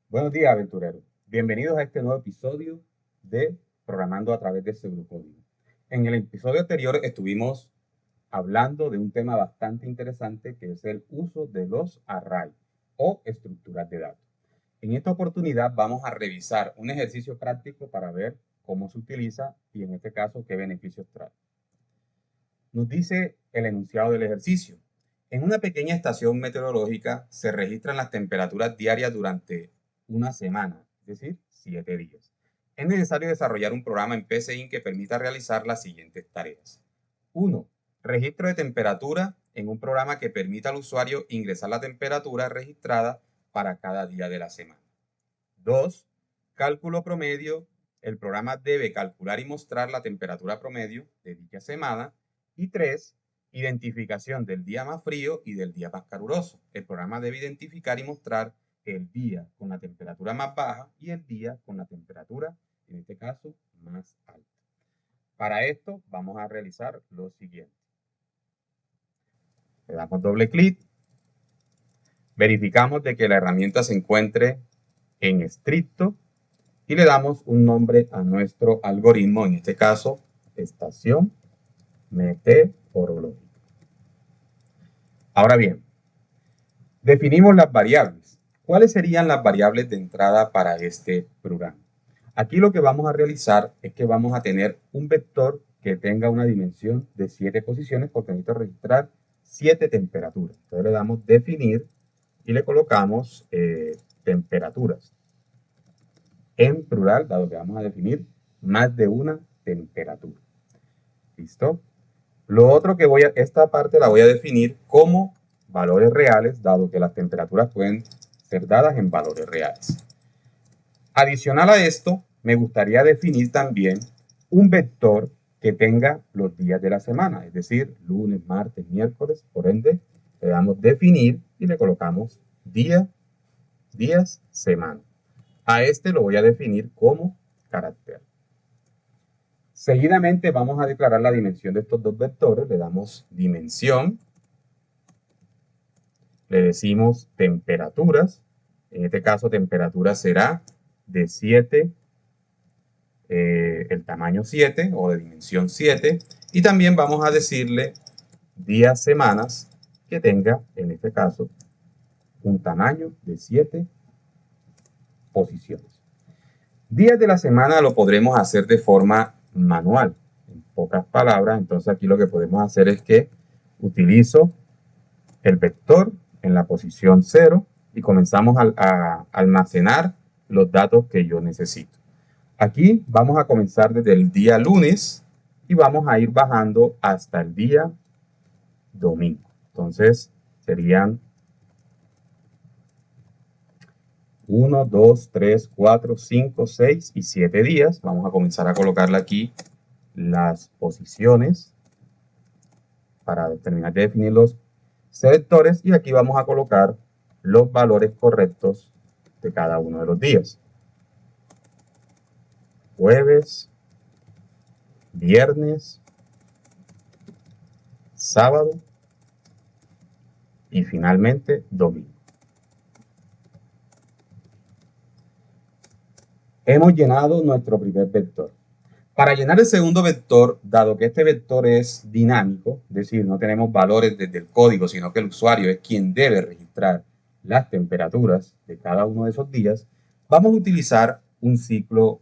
Buenos días, aventureros. Bienvenidos a este nuevo episodio de Programando a través de Pseudocódigo. En el episodio anterior estuvimos hablando de un tema bastante interesante que es el uso de los arrays o estructuras de datos. En esta oportunidad vamos a revisar un ejercicio práctico para ver cómo se utiliza y en este caso qué beneficios trae. Nos dice el enunciado del ejercicio. En una pequeña estación meteorológica se registran las temperaturas diarias durante una semana, es decir, 7 días. Es necesario desarrollar un programa en PCInt que permita realizar las siguientes tareas. 1. Registro de temperatura en un programa que permita al usuario ingresar la temperatura registrada para cada día de la semana. 2. Cálculo promedio. El programa debe calcular y mostrar la temperatura promedio de dicha semana. Y 3. Identificación del día más frío y del día más caluroso. El programa debe identificar y mostrar el día con la temperatura más baja y el día con la temperatura, en este caso, más alta. Para esto vamos a realizar lo siguiente. Le damos doble clic. Verificamos de que la herramienta se encuentre en estricto y le damos un nombre a nuestro algoritmo, en este caso, estación meteorológica. Ahora bien, definimos las variables. ¿Cuáles serían las variables de entrada para este programa? Aquí lo que vamos a realizar es que vamos a tener un vector que tenga una dimensión de 7 posiciones porque necesito registrar 7 temperaturas. Entonces le damos definir y le colocamos temperaturas. En plural, dado que vamos a definir más de una temperatura. ¿Listo? Lo otro que esta parte la voy a definir como valores reales, dado que las temperaturas pueden ser dadas en valores reales. Adicional a esto, me gustaría definir también un vector que tenga los días de la semana, es decir, lunes, martes, miércoles. Por ende, le damos definir y le colocamos día, días, semana. A este lo voy a definir como carácter. Seguidamente vamos a declarar la dimensión de estos dos vectores. Le damos dimensión. Le decimos temperaturas. En este caso, temperatura será de 7, el tamaño 7 o de dimensión 7. Y también vamos a decirle días, semanas, que tenga, en este caso, un tamaño de 7 posiciones. Días de la semana lo podremos hacer de forma manual. En pocas palabras, entonces aquí lo que podemos hacer es que utilizo el vector en la posición 0 y comenzamos a almacenar los datos que yo necesito. Aquí vamos a comenzar desde el día lunes y vamos a ir bajando hasta el día domingo. Entonces serían 1, 2, 3, 4, 5, 6 y 7 días. Vamos a comenzar a colocarle aquí las posiciones para terminar de definir los selectores y aquí vamos a colocar los valores correctos de cada uno de los días. Jueves, viernes, sábado y finalmente domingo. Hemos llenado nuestro primer vector. Para llenar el segundo vector, dado que este vector es dinámico, es decir, no tenemos valores desde el código, sino que el usuario es quien debe registrar las temperaturas de cada uno de esos días, vamos a utilizar un ciclo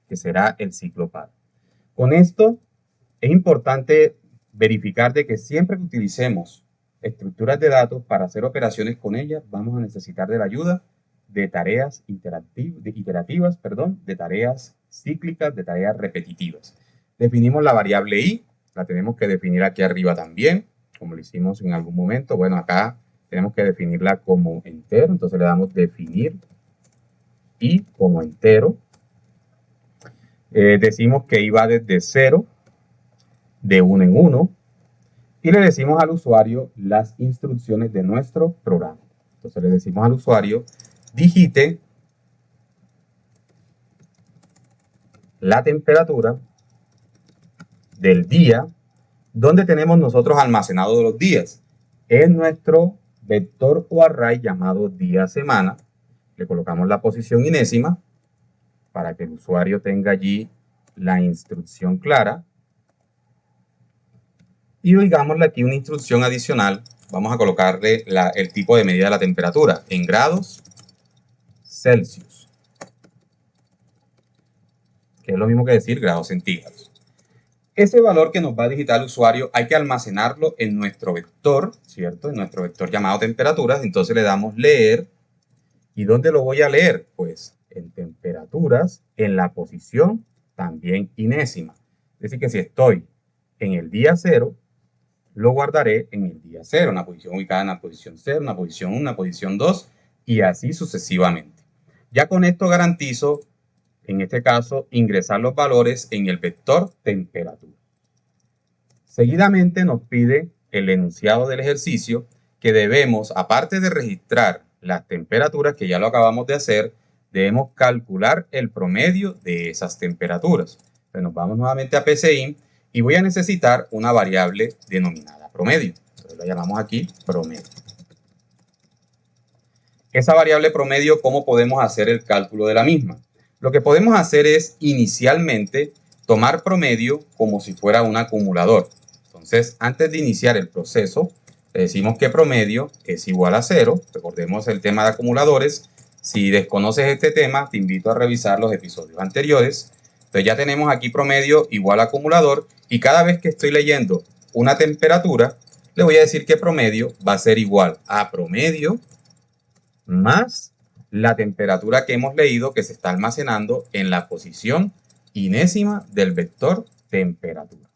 que será el ciclo par. Con esto es importante verificar de que siempre que utilicemos estructuras de datos para hacer operaciones con ellas, vamos a necesitar de la ayuda de tareas iterativas, de tareas cíclicas, de tareas repetitivas. Definimos la variable i, la tenemos que definir aquí arriba también, como lo hicimos en algún momento. Bueno, acá tenemos que definirla como entero, entonces le damos definir i como entero. Decimos que i va desde 0, de 1 en 1, y le decimos al usuario las instrucciones de nuestro programa. Entonces le decimos al usuario, digite la temperatura del día, donde tenemos nosotros almacenados los días. En nuestro vector o array llamado día-semana, le colocamos la posición inésima para que el usuario tenga allí la instrucción clara. Y digámosle aquí una instrucción adicional. Vamos a colocarle el tipo de medida de la temperatura en grados Celsius, que es lo mismo que decir grados centígrados. Ese valor que nos va a digitar el usuario hay que almacenarlo en nuestro vector, ¿cierto? En nuestro vector llamado temperaturas. Entonces le damos leer. ¿Y dónde lo voy a leer? Pues en temperaturas, en la posición también inésima. Es decir, que si estoy en el día 0, lo guardaré en el día 0, una posición ubicada en la posición 0, una posición 1, una posición 2 y así sucesivamente. Ya con esto garantizo, en este caso, ingresar los valores en el vector temperatura. Seguidamente nos pide el enunciado del ejercicio que debemos, aparte de registrar las temperaturas, que ya lo acabamos de hacer, debemos calcular el promedio de esas temperaturas. Entonces nos vamos nuevamente a PCInt y voy a necesitar una variable denominada promedio. Entonces la llamamos aquí promedio. Esa variable promedio, ¿cómo podemos hacer el cálculo de la misma? Lo que podemos hacer es inicialmente tomar promedio como si fuera un acumulador. Entonces, antes de iniciar el proceso, le decimos que promedio es igual a 0. Recordemos el tema de acumuladores. Si desconoces este tema, te invito a revisar los episodios anteriores. Entonces ya tenemos aquí promedio igual a acumulador y cada vez que estoy leyendo una temperatura, le voy a decir que promedio va a ser igual a promedio más la temperatura que hemos leído que se está almacenando en la posición inésima del vector temperatura.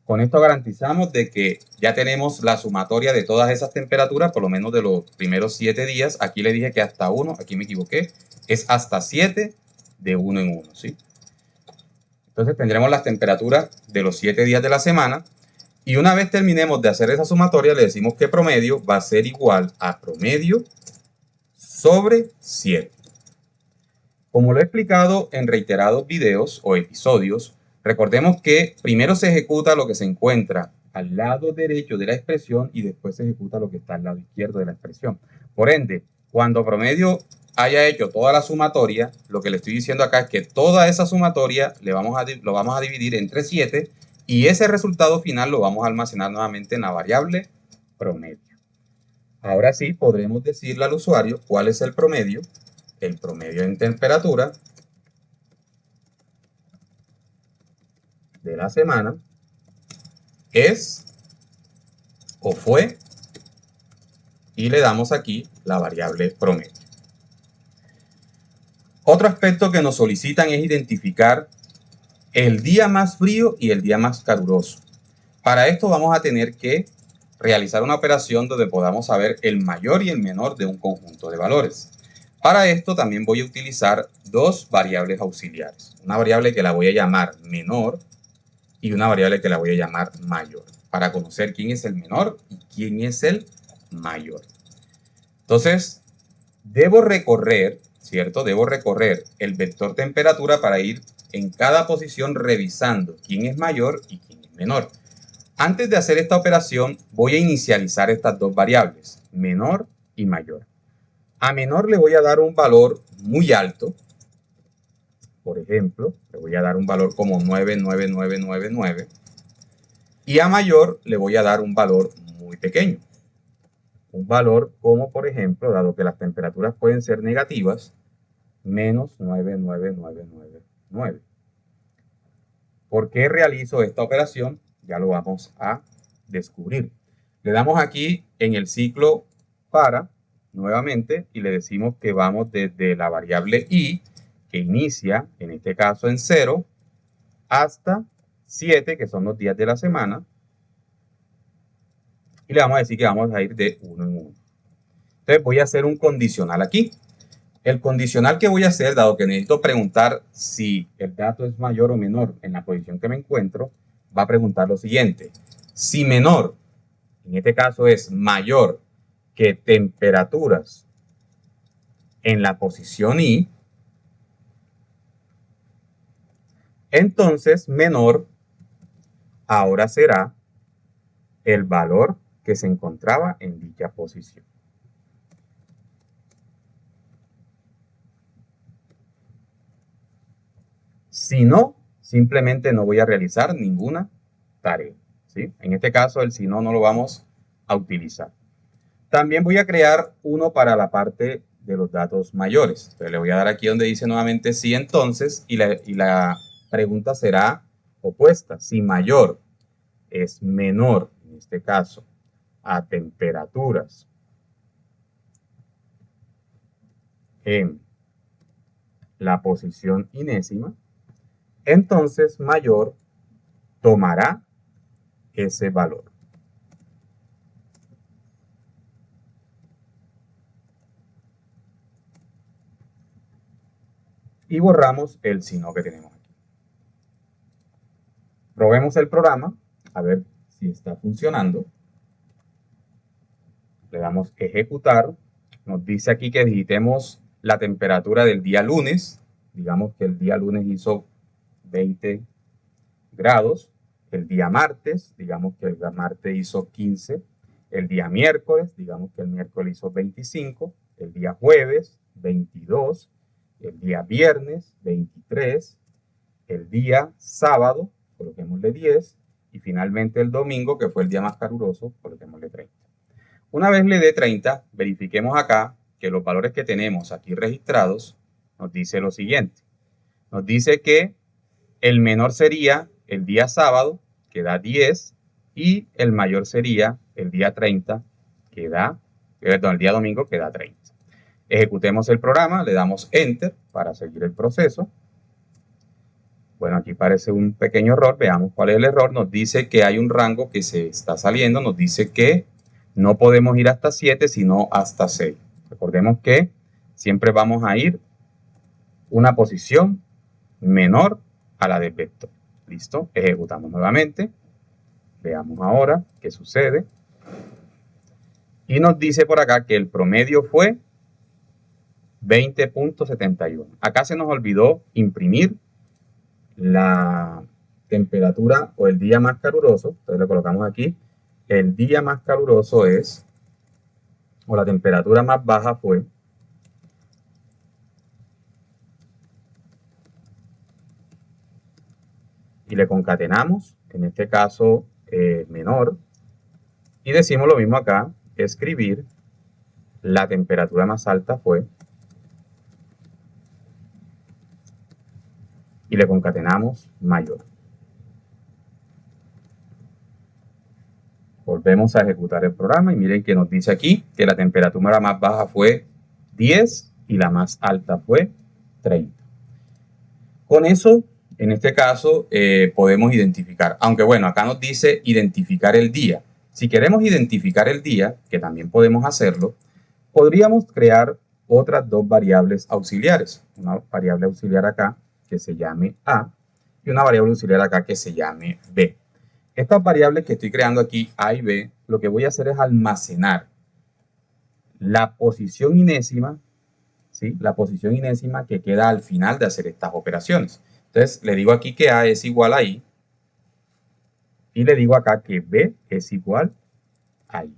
Con esto garantizamos de que ya tenemos la sumatoria de todas esas temperaturas, por lo menos de los primeros 7 días. Aquí le dije que hasta 1, aquí me equivoqué, es hasta 7 de 1 en 1, ¿sí? Entonces tendremos las temperaturas de los 7 días de la semana. Y una vez terminemos de hacer esa sumatoria, le decimos que promedio va a ser igual a promedio sobre 7. Como lo he explicado en reiterados videos o episodios, recordemos que primero se ejecuta lo que se encuentra al lado derecho de la expresión y después se ejecuta lo que está al lado izquierdo de la expresión. Por ende, cuando promedio haya hecho toda la sumatoria, lo que le estoy diciendo acá es que toda esa sumatoria lo vamos a dividir entre 7 y ese resultado final lo vamos a almacenar nuevamente en la variable promedio. Ahora sí podremos decirle al usuario cuál es el promedio. El promedio en temperatura de la semana es o fue y le damos aquí la variable promedio. Otro aspecto que nos solicitan es identificar el día más frío y el día más caluroso. Para esto vamos a tener que realizar una operación donde podamos saber el mayor y el menor de un conjunto de valores. Para esto también voy a utilizar dos variables auxiliares. Una variable que la voy a llamar menor y una variable que la voy a llamar mayor, para conocer quién es el menor y quién es el mayor. Entonces, debo recorrer, ¿cierto? Debo recorrer el vector temperatura para ir en cada posición revisando quién es mayor y quién es menor. Antes de hacer esta operación, voy a inicializar estas dos variables, menor y mayor. A menor le voy a dar un valor muy alto. Por ejemplo, le voy a dar un valor como 99999. Y a mayor le voy a dar un valor muy pequeño. Un valor como, por ejemplo, dado que las temperaturas pueden ser negativas, menos 99999. ¿Por qué realizo esta operación? Ya lo vamos a descubrir. Le damos aquí en el ciclo para, nuevamente, y le decimos que vamos desde la variable i, que inicia, en este caso en 0, hasta 7, que son los días de la semana. Y le vamos a decir que vamos a ir de 1 en 1. Entonces voy a hacer un condicional aquí. El condicional que voy a hacer, dado que necesito preguntar si el dato es mayor o menor en la posición que me encuentro, va a preguntar lo siguiente. Si menor, en este caso es mayor que temperaturas en la posición i, entonces menor ahora será el valor que se encontraba en dicha posición. Si no, simplemente no voy a realizar ninguna tarea, ¿sí? En este caso, el si no, no lo vamos a utilizar. También voy a crear uno para la parte de los datos mayores. Entonces le voy a dar aquí donde dice nuevamente sí, entonces, y la pregunta será opuesta. Si mayor es menor, en este caso, a temperaturas en la posición inésima, entonces mayor tomará ese valor. Y borramos el si no que tenemos aquí. Probemos el programa a ver si está funcionando. Le damos ejecutar. Nos dice aquí que digitemos la temperatura del día lunes. Digamos que el día lunes hizo 20 grados. El día martes, digamos que el martes hizo 15. El día miércoles, digamos que el miércoles hizo 25. El día jueves, 22. El día viernes, 23. El día sábado, coloquémosle 10. Y finalmente el domingo, que fue el día más caluroso, coloquémosle 30. Una vez le dé 30, verifiquemos acá que los valores que tenemos aquí registrados nos dice lo siguiente. Nos dice que el menor sería el día sábado, que da 10, y el mayor sería el día 30, el día domingo, que da 30. Ejecutemos el programa, le damos Enter para seguir el proceso. Bueno, aquí parece un pequeño error. Veamos cuál es el error. Nos dice que hay un rango que se está saliendo. Nos dice que no podemos ir hasta 7, sino hasta 6. Recordemos que siempre vamos a ir una posición menor a la del vector. ¿Listo? Ejecutamos nuevamente. Veamos ahora qué sucede. Y nos dice por acá que el promedio fue 20.71. Acá se nos olvidó imprimir la temperatura o el día más caluroso. Entonces le colocamos aquí. El día más caluroso es, o la temperatura más baja fue, y le concatenamos, en este caso menor, y decimos lo mismo acá, escribir, la temperatura más alta fue, y le concatenamos mayor. Volvemos a ejecutar el programa y miren que nos dice aquí que la temperatura más baja fue 10 y la más alta fue 30. Con eso, en este caso, podemos identificar, aunque bueno, acá nos dice identificar el día. Si queremos identificar el día, que también podemos hacerlo, podríamos crear otras dos variables auxiliares. Una variable auxiliar acá que se llame A y una variable auxiliar acá que se llame B. Estas variables que estoy creando aquí, A y B, lo que voy a hacer es almacenar la posición inésima, ¿sí? La posición inésima que queda al final de hacer estas operaciones. Entonces, le digo aquí que A es igual a I y le digo acá que B es igual a I.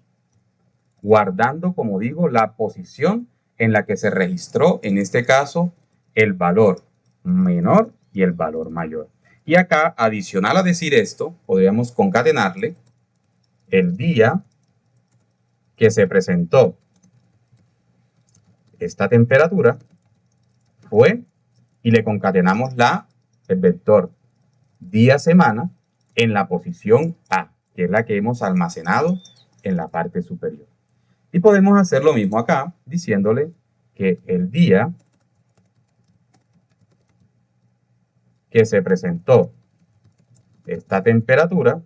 Guardando, como digo, la posición en la que se registró, en este caso, el valor menor y el valor mayor. Y acá, adicional a decir esto, podríamos concatenarle el día que se presentó esta temperatura fue, y le concatenamos el vector día-semana en la posición A, que es la que hemos almacenado en la parte superior. Y podemos hacer lo mismo acá, diciéndole que el día que se presentó esta temperatura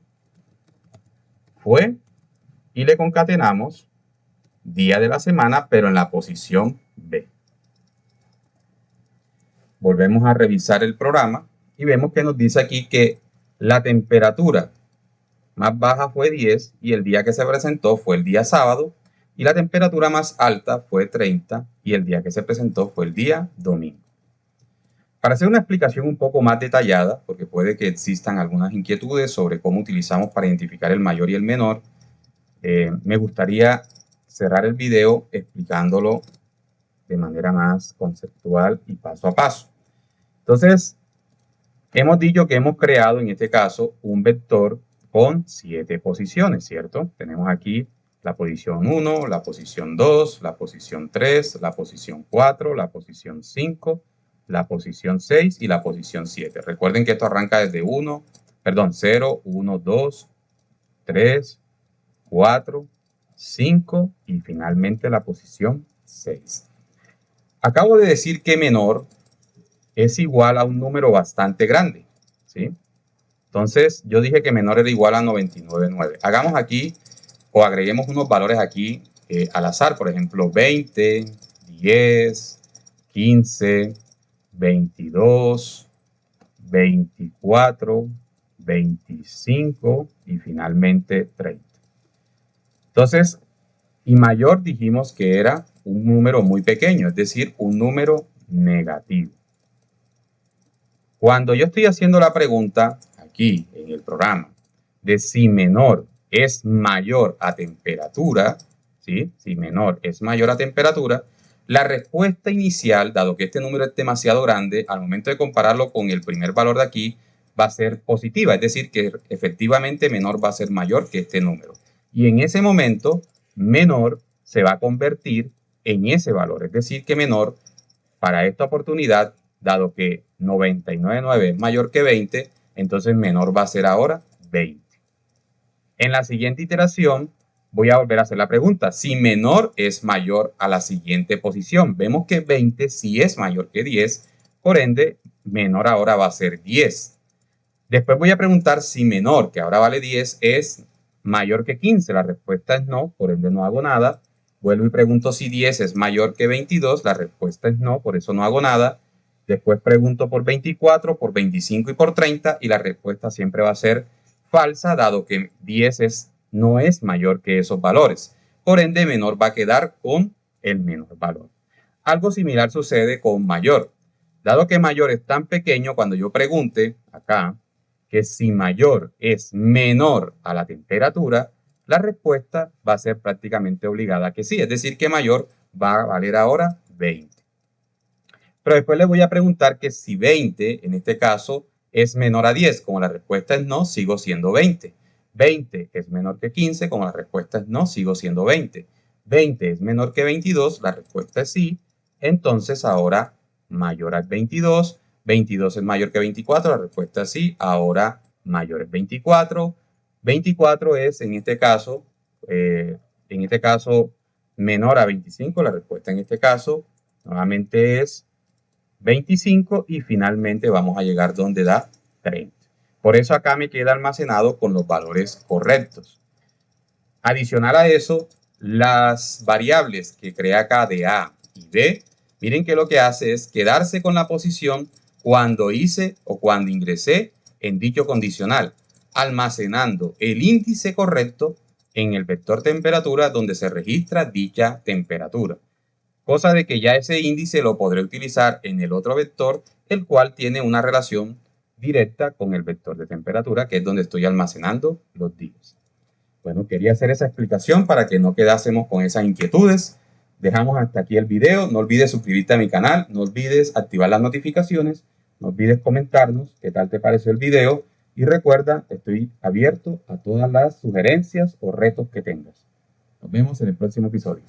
fue, y le concatenamos día de la semana, pero en la posición B. Volvemos a revisar el programa y vemos que nos dice aquí que la temperatura más baja fue 10 y el día que se presentó fue el día sábado, y la temperatura más alta fue 30 y el día que se presentó fue el día domingo. Para hacer una explicación un poco más detallada, porque puede que existan algunas inquietudes sobre cómo utilizamos para identificar el mayor y el menor, me gustaría cerrar el video explicándolo de manera más conceptual y paso a paso. Entonces, hemos dicho que hemos creado en este caso un vector con 7 posiciones, ¿cierto? Tenemos aquí la posición 1, la posición 2, la posición 3, la posición 4, la posición 5, la posición 6 y la posición 7. Recuerden que esto arranca desde 0, 1, 2, 3, 4, 5 y finalmente la posición 6. Acabo de decir que menor es igual a un número bastante grande, ¿sí? Entonces, yo dije que menor era igual a 99,9. Hagamos aquí o agreguemos unos valores aquí al azar, por ejemplo, 20, 10, 15, 22, 24, 25 y finalmente 30. Entonces, y mayor dijimos que era un número muy pequeño, es decir, un número negativo. Cuando yo estoy haciendo la pregunta aquí en el programa de si menor es mayor a temperatura, ¿sí? Si menor es mayor a temperatura, la respuesta inicial, dado que este número es demasiado grande, al momento de compararlo con el primer valor de aquí, va a ser positiva, es decir, que efectivamente menor va a ser mayor que este número. Y en ese momento, menor se va a convertir en ese valor, es decir, que menor para esta oportunidad, dado que 99,9 es mayor que 20, entonces menor va a ser ahora 20. En la siguiente iteración voy a volver a hacer la pregunta. Si menor es mayor a la siguiente posición, vemos que 20 sí es mayor que 10, por ende, menor ahora va a ser 10. Después voy a preguntar si menor, que ahora vale 10, es mayor que 15. La respuesta es no, por ende no hago nada. Vuelvo y pregunto si 10 es mayor que 22. La respuesta es no, por eso no hago nada. Después pregunto por 24, por 25 y por 30 y la respuesta siempre va a ser falsa, dado que 10 no es mayor que esos valores. Por ende, menor va a quedar con el menor valor. Algo similar sucede con mayor. Dado que mayor es tan pequeño, cuando yo pregunte acá que si mayor es menor a la temperatura, la respuesta va a ser prácticamente obligada que sí. Es decir, que mayor va a valer ahora 20. Pero después les voy a preguntar que si 20, en este caso, es menor a 10. Como la respuesta es no, sigo siendo 20. 20 es menor que 15. Como la respuesta es no, sigo siendo 20. 20 es menor que 22. La respuesta es sí. Entonces ahora mayor a 22. 22 es mayor que 24. La respuesta es sí. Ahora mayor es 24. 24 es en este caso menor a 25. La respuesta en este caso nuevamente es 25 y finalmente vamos a llegar donde da 30. Por eso acá me queda almacenado con los valores correctos. Adicional a eso, las variables que crea acá de A y B, miren que lo que hace es quedarse con la posición cuando hice o cuando ingresé en dicho condicional, almacenando el índice correcto en el vector temperatura donde se registra dicha temperatura. Cosa de que ya ese índice lo podré utilizar en el otro vector, el cual tiene una relación directa con el vector de temperatura, que es donde estoy almacenando los días. Bueno, quería hacer esa explicación para que no quedásemos con esas inquietudes. Dejamos hasta aquí el video. No olvides suscribirte a mi canal, no olvides activar las notificaciones, no olvides comentarnos qué tal te pareció el video y recuerda, estoy abierto a todas las sugerencias o retos que tengas. Nos vemos en el próximo episodio.